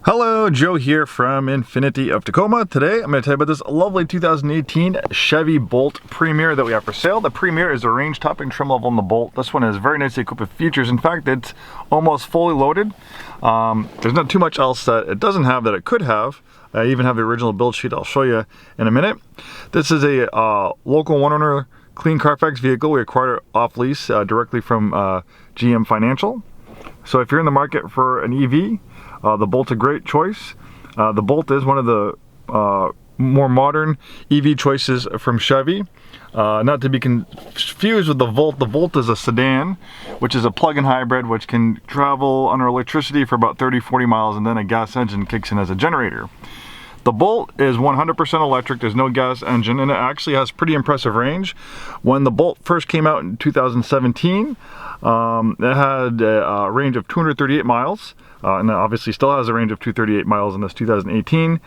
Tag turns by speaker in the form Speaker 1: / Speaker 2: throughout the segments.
Speaker 1: Hello, Joe here from Infiniti of Tacoma. Today I'm going to tell you about this lovely 2018 Chevy Bolt Premier that we have for sale. The Premier is a range topping trim level in the Bolt. This one is very nicely equipped with features. In fact, it's almost fully loaded. There's not too much else that it doesn't have that it could have. I even have the original build sheet I'll show you in a minute. This is a local one-owner clean Carfax vehicle. We acquired it off lease directly from GM Financial. So if you're in the market for an EV, the Bolt's a great choice. The Bolt is one of the more modern EV choices from Chevy. Not to be confused with the Volt. The Volt is a sedan, which is a plug-in hybrid, which can travel under electricity for about 30-40 miles, and then a gas engine kicks in as a generator. The Bolt is 100% electric, there's no gas engine, and it actually has pretty impressive range. When the Bolt first came out in 2017, it had a range of 238 miles. And it obviously still has a range of 238 miles in this 2018,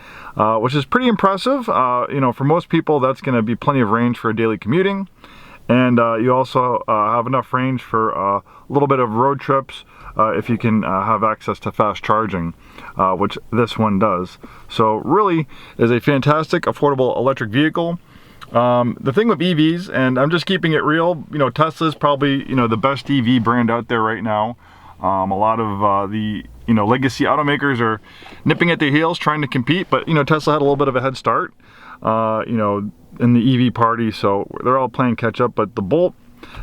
Speaker 1: which is pretty impressive. You know, for most people, that's going to be plenty of range for daily commuting. And you also have enough range for a little bit of road trips if you can have access to fast charging, which this one does. So really is a fantastic, affordable electric vehicle. The thing with EVs, and I'm just keeping it real, you know, Tesla's probably, you know, the best EV brand out there right now. A lot of the legacy automakers are nipping at their heels trying to compete, but Tesla had a little bit of a head start in the EV party, so they're all playing catch up. But the Bolt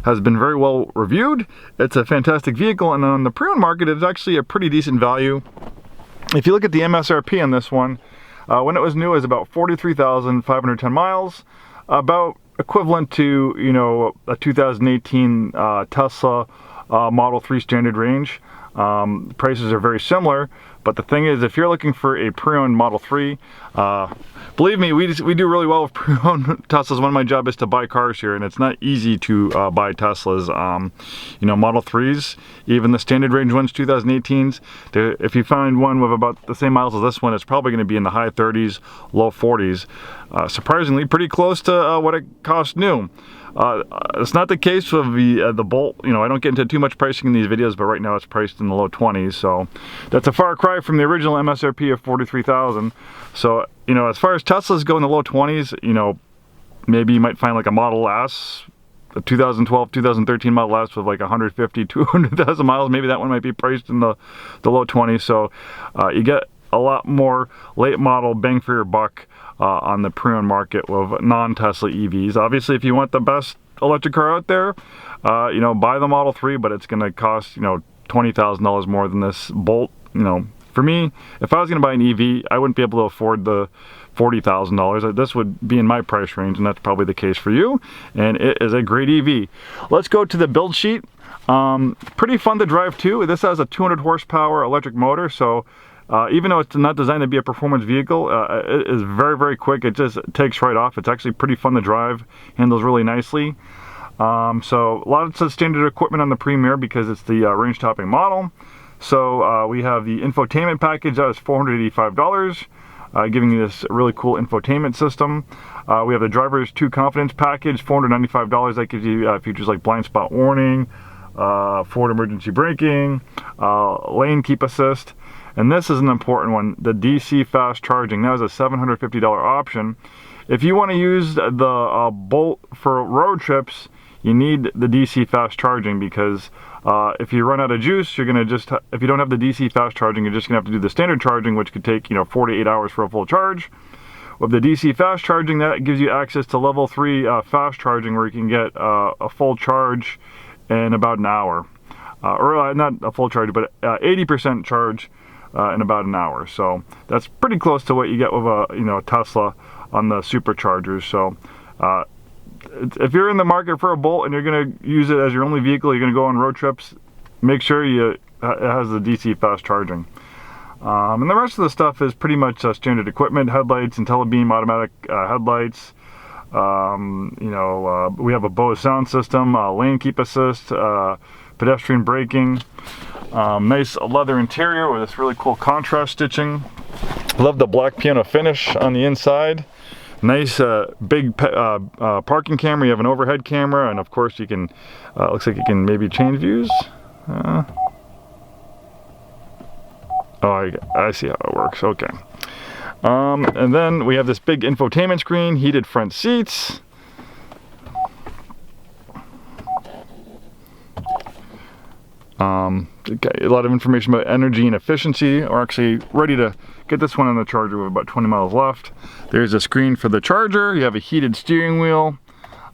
Speaker 1: has been very well reviewed. It's a fantastic vehicle, and on the pre-owned market it's actually a pretty decent value. If you look at the MSRP on this one, when it was new, it was about 43,510 miles, about equivalent to a 2018 Tesla Model 3 standard range. Prices are very similar, but the thing is, if you're looking for a pre-owned Model 3, believe me, we do really well with pre-owned Teslas. One of my jobs is to buy cars here, and it's not easy to buy Teslas. Model 3s, even the standard range ones, 2018s, if you find one with about the same miles as this one, it's probably going to be in the high 30s, low 40s. Surprisingly, pretty close to what it cost new. It's not the case with the Bolt. I don't get into too much pricing in these videos, but right now it's priced in the low 20s, so that's a far cry from the original MSRP of 43,000. So as far as Teslas go in the low 20s, maybe you might find like a Model S, a 2012, 2013 Model S with like 150, 200,000 miles. Maybe that one might be priced in the low 20s. So you get a lot more late model bang for your buck on the pre-owned market with non-Tesla EVs. Obviously, if you want the best electric car out there, buy the Model 3, but it's going to cost $20,000 more than this Bolt. For me, if I was going to buy an EV, I wouldn't be able to afford the $40,000. This would be in my price range, and that's probably the case for you. And it is a great EV. Let's go to the build sheet. Pretty fun to drive too. This has a 200 horsepower electric motor, so even though it's not designed to be a performance vehicle, it is very, very quick. It just takes right off. It's actually pretty fun to drive, handles really nicely. So a lot of standard equipment on the Premier because it's the range topping model. So we have the Infotainment Package, that is $485, giving you this really cool infotainment system. We have the Driver's 2 Confidence Package, $495. That gives you features like blind spot warning, forward emergency braking, lane keep assist. And this is an important one, the DC fast charging. That is a $750 option. If you want to use the Bolt for road trips, you need the DC fast charging because if you run out of juice, you're going to if you don't have the DC fast charging, you're just going to have to do the standard charging, which could take 4 to 8 hours for a full charge. With the DC fast charging, that gives you access to level 3 fast charging, where you can get a full charge in about an hour. Or not a full charge, but 80% charge in about an hour. So that's pretty close to what you get with a Tesla on the superchargers. So if you're in the market for a Bolt and you're going to use it as your only vehicle, you're going to go on road trips, make sure it has the DC fast charging. And the rest of the stuff is pretty much standard equipment: headlights, IntelliBeam automatic headlights. We have a Bose sound system, lane keep assist, pedestrian braking. Nice leather interior with this really cool contrast stitching. Love the black piano finish on the inside. Nice big parking camera. You have an overhead camera, and of course you can, looks like you can maybe change views. Oh, I see how it works. Okay. And then we have this big infotainment screen, heated front seats. Okay, a lot of information about energy and efficiency. We're actually ready to get this one on the charger with about 20 miles left. There's a screen for the charger. You have a heated steering wheel,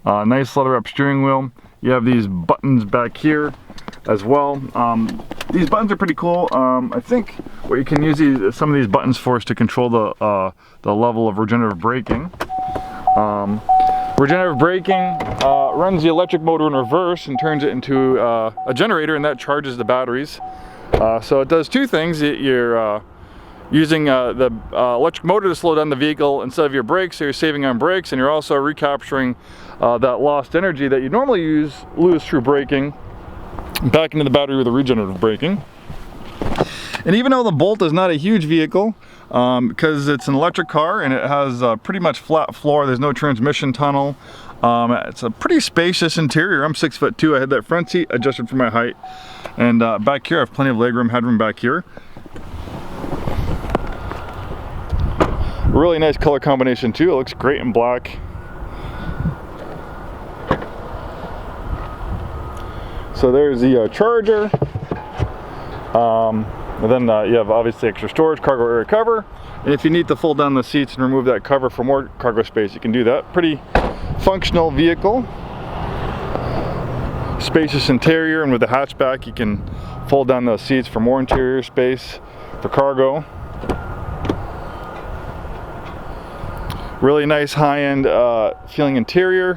Speaker 1: nice leather up steering wheel. You have these buttons back here as well. These buttons are pretty cool. I think what you can use some of these buttons for is to control the level of regenerative braking. Regenerative braking runs the electric motor in reverse and turns it into a generator, and that charges the batteries. So it does two things. You're using the electric motor to slow down the vehicle instead of your brakes, so you're saving on brakes, and you're also recapturing that lost energy that you normally lose through braking back into the battery with the regenerative braking. And even though the Bolt is not a huge vehicle, because it's an electric car and it has a pretty much flat floor, there's no transmission tunnel. It's a pretty spacious interior. I'm 6'2". I had that front seat adjusted for my height. And back here I have plenty of legroom, headroom back here. Really nice color combination too. It looks great in black. So there's the charger. And then you have obviously extra storage, cargo area cover. And if you need to fold down the seats and remove that cover for more cargo space, you can do that. Pretty functional vehicle. Spacious interior, and with the hatchback you can fold down those seats for more interior space for cargo. Really nice high-end feeling interior.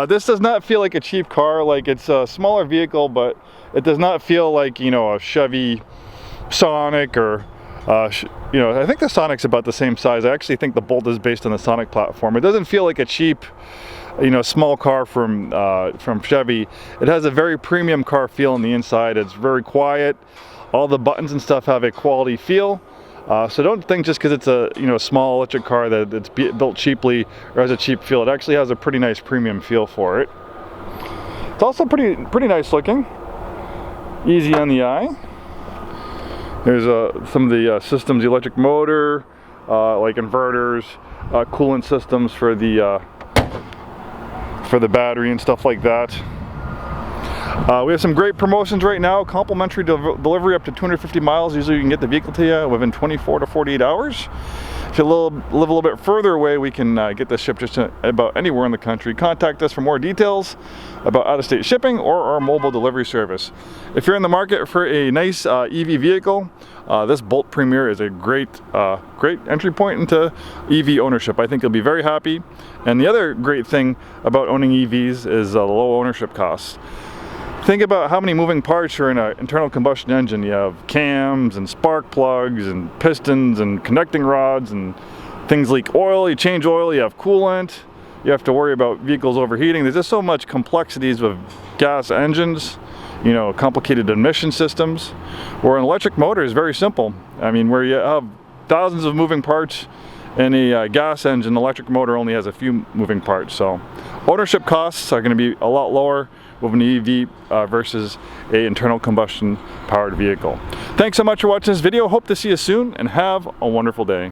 Speaker 1: This does not feel like a cheap car. Like, it's a smaller vehicle, but it does not feel like, you know, a Chevy Sonic or you know, I think the Sonic's about the same size. I actually think the Bolt is based on the Sonic platform. It doesn't feel like a cheap, you know, small car from Chevy. It has a very premium car feel on the inside. It's very quiet. All the buttons and stuff have a quality feel. So don't think just because it's a, you know, small electric car that it's built cheaply or has a cheap feel. It actually has a pretty nice premium feel for it. It's also pretty nice looking. Easy on the eye. There's some of the systems, the electric motor, like inverters, coolant systems for the battery and stuff like that. We have some great promotions right now. Complimentary delivery up to 250 miles. Usually you can get the vehicle to you within 24 to 48 hours. If you live a little bit further away, we can get this shipped just about anywhere in the country. Contact us for more details about out-of-state shipping or our mobile delivery service. If you're in the market for a nice EV vehicle, this Bolt Premier is a great entry point into EV ownership. I think you'll be very happy. And the other great thing about owning EVs is the low ownership costs. Think about how many moving parts are in an internal combustion engine. You have cams and spark plugs and pistons and connecting rods, and things leak oil. You change oil, you have coolant. You have to worry about vehicles overheating. There's just so much complexities with gas engines, you know, complicated emission systems. Where an electric motor is very simple. I mean, where you have thousands of moving parts in a gas engine, the electric motor only has a few moving parts. So ownership costs are going to be a lot lower with an EV versus an internal combustion powered vehicle. Thanks so much for watching this video. Hope to see you soon, and have a wonderful day.